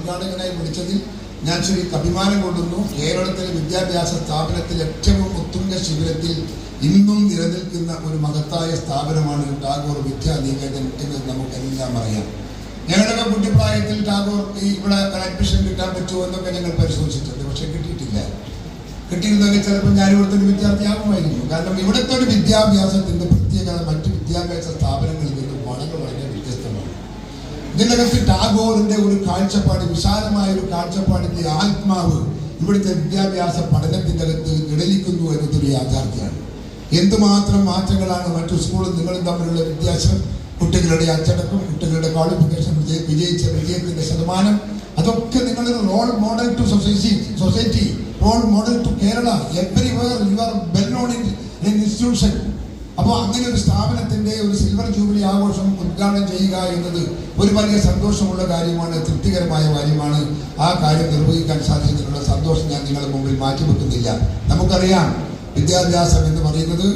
ഉദ്ഘാടകനായി വിളിച്ചതിൽ ഞാൻ ശരിക്കും അഭിമാനം കൊള്ളുന്നു. കേരളത്തിലെ വിദ്യാഭ്യാസ സ്ഥാപനത്തിൽ ഏറ്റവും ഉത്തുംഗ ശിബിരത്തിൽ ഇന്നും നിലനിൽക്കുന്ന ഒരു മഹത്തായ സ്ഥാപനമാണ് ടാഗോർ വിദ്യാനികേതൻ എന്ന് നമുക്കെല്ലാം അറിയാം. ഞങ്ങളുടെ കുട്ടിപ്രായത്തിൽ ടാഗോർ ഇവിടെ അഡ്മിഷൻ കിട്ടാൻ പറ്റുമോ എന്നൊക്കെ ഞങ്ങൾ പരിശോധിച്ചിട്ടുണ്ട്. പക്ഷെ കിട്ടിയിട്ടില്ല. കിട്ടിയിരുന്നെങ്കിൽ ചിലപ്പോൾ ഞാൻ ഇവിടുത്തെ ഒരു വിദ്യാർത്ഥിയാകുമായിരുന്നു. കാരണം ഇവിടുത്തെ ഒരു വിദ്യാഭ്യാസത്തിന്റെ പ്രത്യേകത മറ്റു വിദ്യാഭ്യാസ സ്ഥാപനങ്ങളിൽ നിന്നും വളരെ വ്യത്യസ്തമാണ്. ഇതിനകത്ത് ടാഗോറിന്റെ ഒരു കാഴ്ചപ്പാട്, വിശാലമായ ഒരു കാഴ്ചപ്പാടിന്റെ ആത്മാവ് ഇവിടുത്തെ വിദ്യാഭ്യാസ പഠനത്തിന്റെ അകത്ത് ഇടലിക്കുന്നു എന്നതൊരു യാഥാർത്ഥ്യമാണ്. എന്തുമാത്രം മാറ്റങ്ങളാണ് മറ്റു സ്കൂളും നിങ്ങളും തമ്മിലുള്ള വ്യത്യാസം, കുട്ടികളുടെ അച്ചടക്കം, കുട്ടികളുടെ ക്വാളിഫിക്കേഷൻ, വിജയത്തിന്റെ ശതമാനം, അതൊക്കെ നിങ്ങളൊരു role model to society, role model to Kerala. Everywhere you are well known in institution. അപ്പോൾ അങ്ങനെ ഒരു സ്ഥാപനത്തിന്റെ ഒരു സിൽവർ ജൂബിലി ആഘോഷം ഉദ്ഘാടനം ചെയ്യുക എന്നത് ഒരു വലിയ സന്തോഷമുള്ള കാര്യമാണ്, തൃപ്തികരമായ കാര്യമാണ്. ആ കാര്യം നിർവഹിക്കാൻ സാധിച്ചതിനുള്ള സന്തോഷം ഞാൻ നിങ്ങളുടെ മുമ്പിൽ മാറ്റിവെക്കുന്നില്ല. നമുക്കറിയാം, വിദ്യാഭ്യാസം എന്ന് പറയുന്നത്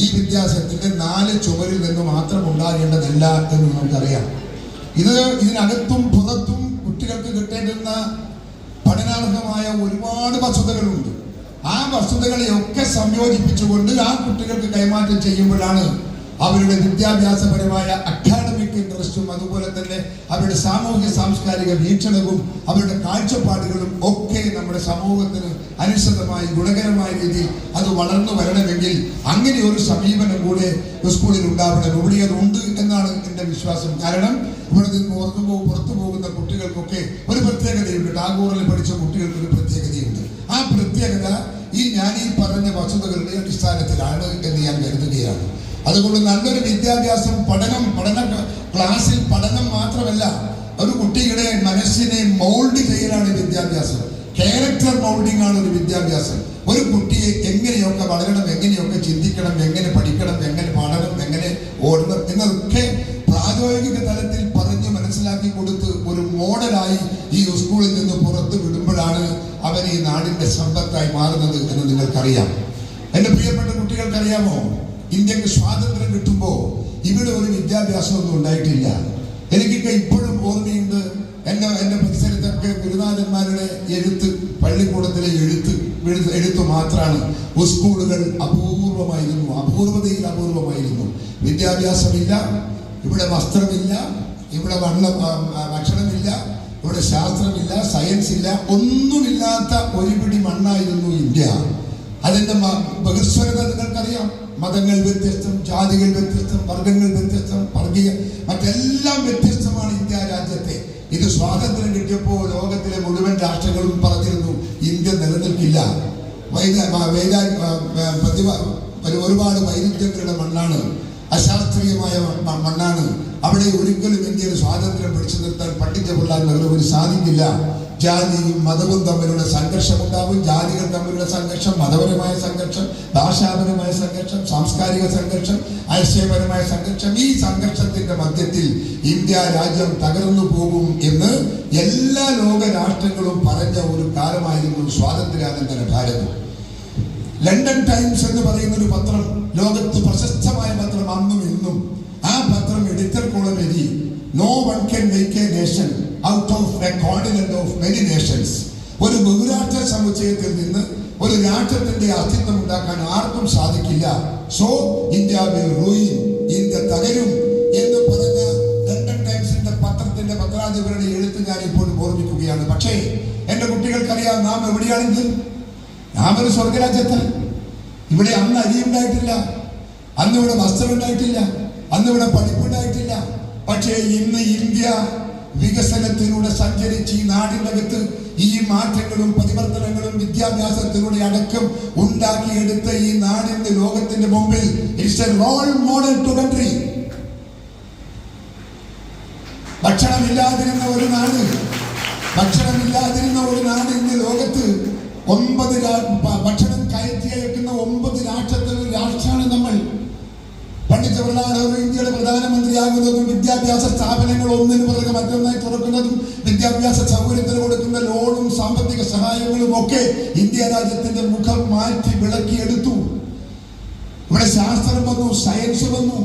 ഈ വിദ്യാഭ്യാസത്തിന്റെ 4 ചുവരിൽ നിന്ന് മാത്രം ഉണ്ടാകേണ്ടതല്ല എന്ന് നമുക്കറിയാം. ഇതിനകത്തും പുറത്തും കുട്ടികൾക്ക് കിട്ടേണ്ടുന്ന പഠനാർഹമായ ഒരുപാട് വസ്തുതകളുണ്ട്. ആ വസ്തുതകളെയൊക്കെ സംയോജിപ്പിച്ചുകൊണ്ട് ആ കുട്ടികൾക്ക് കൈമാറ്റം ചെയ്യുമ്പോഴാണ് അവരുടെ വിദ്യാഭ്യാസപരമായ അക്കാഡമിക് ഇൻട്രസ്റ്റും അതുപോലെ തന്നെ അവരുടെ സാമൂഹ്യ സാംസ്കാരിക വീക്ഷണവും അവരുടെ കാഴ്ചപ്പാടുകളും ഒക്കെ നമ്മുടെ സമൂഹത്തിന് അനുസൃതമായി ഗുണകരമായ രീതിയിൽ അത് വളർന്നു വരണമെങ്കിൽ അങ്ങനെ ഒരു സമീപനം കൂടെ സ്കൂളിൽ ഉണ്ടാവണം. ഇവിടെ അതുണ്ട് എന്നാണ് എൻ്റെ വിശ്വാസം. കാരണം ഇവിടെ നിന്ന് പുറത്തു പോകുന്ന കുട്ടികൾക്കൊക്കെ ഒരു പ്രത്യേകതയുണ്ട്. ടാഗോറിൽ പഠിച്ച കുട്ടികൾക്ക് ഒരു പ്രത്യേകതയുണ്ട്. ആ പ്രത്യേകത ഞാൻ ഈ പറഞ്ഞ വസ്തുതകളുടെ അടിസ്ഥാനത്തിലാണ് എന്ന് ഞാൻ കരുതുകയാണ്. അതുകൊണ്ട് നല്ലൊരു വിദ്യാഭ്യാസം, പഠന ക്ലാസ്സിൽ പഠനം മാത്രമല്ല, ഒരു കുട്ടിയുടെ മനസ്സിനെ മൗൾഡ് ചെയ്യലാണ് വിദ്യാഭ്യാസം. ക്യാരക്ടർ മൗൾഡിംഗ് ആണ് ഒരു വിദ്യാഭ്യാസം. ഒരു കുട്ടിയെ എങ്ങനെയൊക്കെ വളരണം, എങ്ങനെയൊക്കെ ചിന്തിക്കണം, എങ്ങനെ പഠിക്കണം, എങ്ങനെ പാടണം, എങ്ങനെ ഓടണം എന്നതൊക്കെ പ്രായോഗിക തലത്തിൽ പറഞ്ഞ് മനസ്സിലാക്കി കൊടുത്ത് ഒരു മോഡലായി ഈ സ്കൂളിൽ നിന്ന് പുറത്തു വിടുമ്പോഴാണ് അവർ ഈ നാടിന്റെ സമ്പത്തായി മാറുന്നത് എന്ന് നിങ്ങൾക്കറിയാം. എന്റെ പ്രിയപ്പെട്ട കുട്ടികൾക്കറിയാമോ, ഇന്ത്യക്ക് സ്വാതന്ത്ര്യം കിട്ടുമ്പോൾ ഇവിടെ ഒരു വിദ്യാഭ്യാസമൊന്നും ഉണ്ടായിട്ടില്ല. എനിക്കൊക്കെ ഇപ്പോഴും ഓർമ്മയുണ്ട്, എന്റെ പരിസരത്തൊക്കെ ഗുരുനാഥന്മാരുടെ എഴുത്ത്, പള്ളിക്കൂടത്തിലെ എഴുത്ത് മാത്രമാണ്. സ്കൂളുകൾ അപൂർവമായിരുന്നു, അപൂർവതയിൽ അപൂർവമായിരുന്നു. വിദ്യാഭ്യാസമില്ല, ഇവിടെ വസ്ത്രമില്ല, ഇവിടെ ഭക്ഷണമില്ല, ഇവിടെ ശാസ്ത്രമില്ല, സയൻസ് ഇല്ല, ഒന്നുമില്ലാത്ത ഒരു പിടി മണ്ണായിരുന്നു ഇന്ത്യ. അതിന്റെ ബഹിസ്വരത നിങ്ങൾക്കറിയാം. മതങ്ങൾ വ്യത്യസ്തം, ജാതികൾ വ്യത്യസ്തം, വർഗങ്ങൾ വ്യത്യസ്തം, മറ്റെല്ലാം വ്യത്യസ്തമാണ് ഇന്ത്യ രാജ്യത്തെ. ഇത് സ്വാതന്ത്ര്യം കിട്ടിയപ്പോൾ ലോകത്തിലെ മുഴുവൻ രാഷ്ട്രങ്ങളും പറഞ്ഞിരുന്നു ഇന്ത്യ നിലനിൽക്കില്ല. ഒരുപാട് വൈരുദ്ധ്യങ്ങളുടെ മണ്ണാണ്, അശാസ്ത്രീയമായ മണ്ണാണ്. അവിടെ ഒരിക്കലും ഇന്ത്യയുടെ സ്വാതന്ത്ര്യം പിടിച്ചു നിർത്താൻ പണ്ഡിറ്റ് ജവഹർലാൽ നെഹ്റുവിന് സാധിക്കില്ല. ജാതിയും മതവും തമ്മിലുള്ള സംഘർഷമുണ്ടാവും. ജാതികൾ തമ്മിലുള്ള സംഘർഷം, മതപരമായ സംഘർഷം, ഭാഷാപരമായ സംഘർഷം, സാംസ്കാരിക സംഘർഷം, ആശയപരമായ സംഘർഷം. ഈ സംഘർഷത്തിന്റെ മധ്യത്തിൽ ഇന്ത്യ രാജ്യം തകർന്നു പോകും എന്ന് എല്ലാ ലോക രാഷ്ട്രങ്ങളും പറഞ്ഞ ഒരു കാലമായിരുന്നു സ്വാതന്ത്ര്യാനന്തര ഭാരതം. ലണ്ടൻ ടൈംസ് എന്ന് പറയുന്ന ഒരു പത്രം, ലോകത്ത് പ്രശസ്തമായ പത്രം അന്നും ഇന്നും. ആ പത്രം എഡിറ്റർ കോളം എഴുതി, "No one can make a nation out of a continent of many nations." ഒരു ബഹുരാഷ്ട്ര സമുച്ചയത്തിൽ നിന്ന് ഒരു രാഷ്ട്രത്തിന്റെ അസ്തിത്വം ഉണ്ടാക്കാൻ ആർക്കും സാധിക്കില്ല. So India will ruin, India തകരും എന്ന് പറഞ്ഞ ലണ്ടൻ ടൈംസിന്റെ പത്രത്തിന്റെ പത്രാധിപരുടെ എഴുത്ത് ഞാൻ ഇപ്പോഴും ഓർമ്മിക്കുകയാണ്. പക്ഷേ എന്റെ കുട്ടികൾക്കറിയാം, നാം എവിടെയാണെങ്കിൽ നാം ഒരു സ്വർഗരാജ്യത്ത്. ഇവിടെ അന്ന് അരി ഉണ്ടായിട്ടില്ല, അന്ന് ഇവിടെ വസ്ത്രം ഉണ്ടായിട്ടില്ല, അന്ന് ഇവിടെ പഠിപ്പുണ്ടായിട്ടില്ല. പക്ഷേ ഇന്ന് ഇന്ത്യ വികസനത്തിലൂടെ സഞ്ചരിച്ച് ഈ നാടിനകത്ത് ഈ മാറ്റങ്ങളും പരിവർത്തനങ്ങളും വിദ്യാഭ്യാസത്തിലൂടെ അടക്കം ഉണ്ടാക്കിയെടുത്ത ഈ നാടിന്റെ ലോകത്തിന്റെ മുമ്പിൽ it's a role model to country. ഭക്ഷണമില്ലാതിരുന്ന ഒരു നാട് ഇന്ന് ലോകത്ത് 9 ഭക്ഷണം കയറ്റി അയക്കുന്ന 9 രാഷ്ട്രത്തിലെ രാഷ്ട്രമാണ് നമ്മൾ. പണ്ഡിറ്റ് ജവഹർലാൽ നെഹ്റു ഇന്ത്യയുടെ പ്രധാനമന്ത്രിയാകുന്നതും വിദ്യാഭ്യാസ സ്ഥാപനങ്ങൾ ഒന്നിനു പുറകെ മറ്റൊന്നായി തുറക്കുന്നതും വിദ്യാഭ്യാസ സൗകര്യത്തിന് കൊടുക്കുന്ന ലോണും സാമ്പത്തിക സഹായങ്ങളും ഒക്കെ ഇന്ത്യ രാജ്യത്തിന്റെ മുഖം മാറ്റി വിളക്കിയെടുത്തു. ഇവിടെ ശാസ്ത്രം വന്നു, സയൻസ് വന്നു.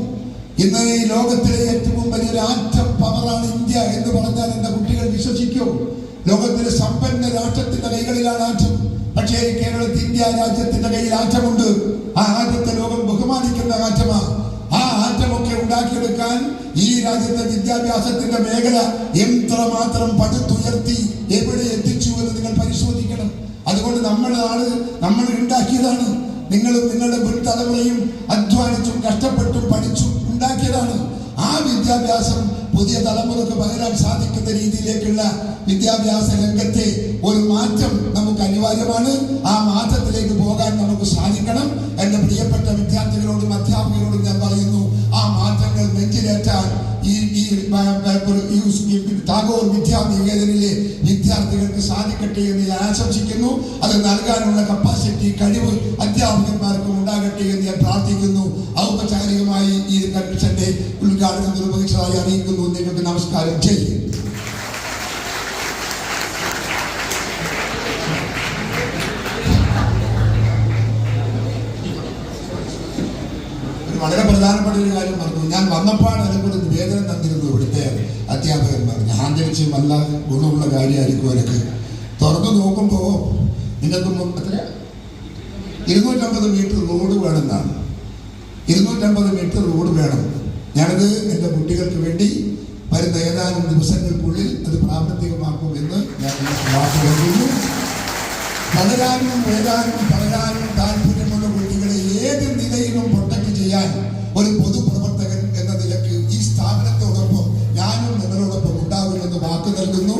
ഇന്ന് ഈ ലോകത്തിലെ ഏറ്റവും വലിയൊരു ആറ്റം പവറാണ് ഇന്ത്യ എന്ന് പറഞ്ഞാൽ എന്റെ കുട്ടികൾ വിശ്വസിക്കൂ? ലോകത്തിലെ സമ്പന്ന രാഷ്ട്രത്തിന്റെ കൈകളിലാണ് ആറ്റം. പക്ഷേ കേരളത്തിൽ ഇന്ത്യ രാജ്യത്തിന്റെ കയ്യിൽ ആറ്റമുണ്ട്. ആ ആറ്റത്തെ ലോകം ബഹുമാനിക്കുന്ന ആറ്റമാണ്. ആ ആറ്റമൊക്കെ ഉണ്ടാക്കിയെടുക്കാൻ ഈ രാജ്യത്തെ വിദ്യാഭ്യാസത്തിന്റെ മേഖല എത്രമാത്രം പടുത്തുയർത്തി എവിടെ എത്തിച്ചു എന്ന് നിങ്ങൾ പരിശോധിക്കണം. അതുകൊണ്ട് നമ്മൾ ഉണ്ടാക്കിയതാണ്. നിങ്ങളും നിങ്ങളുടെ മുൻ തലമുറയും അധ്വാനിച്ചും കഷ്ടപ്പെട്ടും പഠിച്ചും ഉണ്ടാക്കിയതാണ്. ആ വിദ്യാഭ്യാസം പുതിയ തലമുറക്ക് പകരാൻ സാധിക്കുന്ന രീതിയിലേക്കുള്ള വിദ്യാഭ്യാസ രംഗത്തെ ഒരു മാറ്റം നമുക്ക് അനിവാര്യമാണ്. ആ മാറ്റത്തിലേക്ക് പോകാൻ നമുക്ക് സാധിക്കണം. എന്റെ പ്രിയപ്പെട്ട വിദ്യാർത്ഥികളോടും അധ്യാപകരോടും ഞാൻ പറയുന്നു, ആ മാറ്റങ്ങൾ നെഞ്ചിലേറ്റാൻ ടാഗോർ വിദ്യാനികേതനിലെ വിദ്യാർത്ഥികൾക്ക് സാധിക്കട്ടെ എന്ന് ഞാൻ ആശംസിക്കുന്നു. അത് നൽകാനുള്ള കപ്പാസിറ്റി, കഴിവ് അധ്യാപകന്മാർക്കും ഉണ്ടാകട്ടെ എന്ന് ഞാൻ പ്രാർത്ഥിക്കുന്നു. ഔപചാരികമായി ഈ കൺവെൻഷന്റെ ഉദ്ഘാടനം നിർവഹിച്ചതായി അറിയിക്കുന്നു. നിങ്ങൾക്ക് നമസ്കാരം ചെയ്യും. വളരെ പ്രധാനപ്പെട്ട ഒരു കാര്യം പറഞ്ഞു. ഞാൻ വന്നപ്പാട് അതിനൊരു നിവേദനം തന്നിരുന്നു ഇവിടുത്തെ അധ്യാപകന്മാർ. ഞാൻ ധരിച്ച് നല്ല ഗുണമുള്ള കാര്യമായിരിക്കും എനിക്ക്. തുറന്നു നോക്കുമ്പോൾ നിങ്ങൾക്ക് എത്ര 250 മീറ്റർ റോഡ് വേണമെന്നാണ്. 250 മീറ്റർ റോഡ് വേണം. ഞാനത് എൻ്റെ കുട്ടികൾക്ക് വേണ്ടി വരുന്ന ഏതാനും ദിവസങ്ങൾക്കുള്ളിൽ അത് പ്രാവർത്തികമാക്കുമെന്ന് ഞാൻ വാക്കുകൊള്ളുന്നു. വളരാനും വരാനും പറയാനും താല്പര്യമുള്ള കുട്ടികളെ ഏത് നിലയിലും പ്രൊട്ടക്ട് ചെയ്യാൻ ഒരു പൊതുപ്രവർത്തകൻ എന്ന നിലയ്ക്ക് ഈ സ്ഥാപനത്തോടൊപ്പം ഞാനും നിങ്ങളോടൊപ്പം ഉണ്ടാകുമെന്ന് വാക്ക് നൽകുന്നു.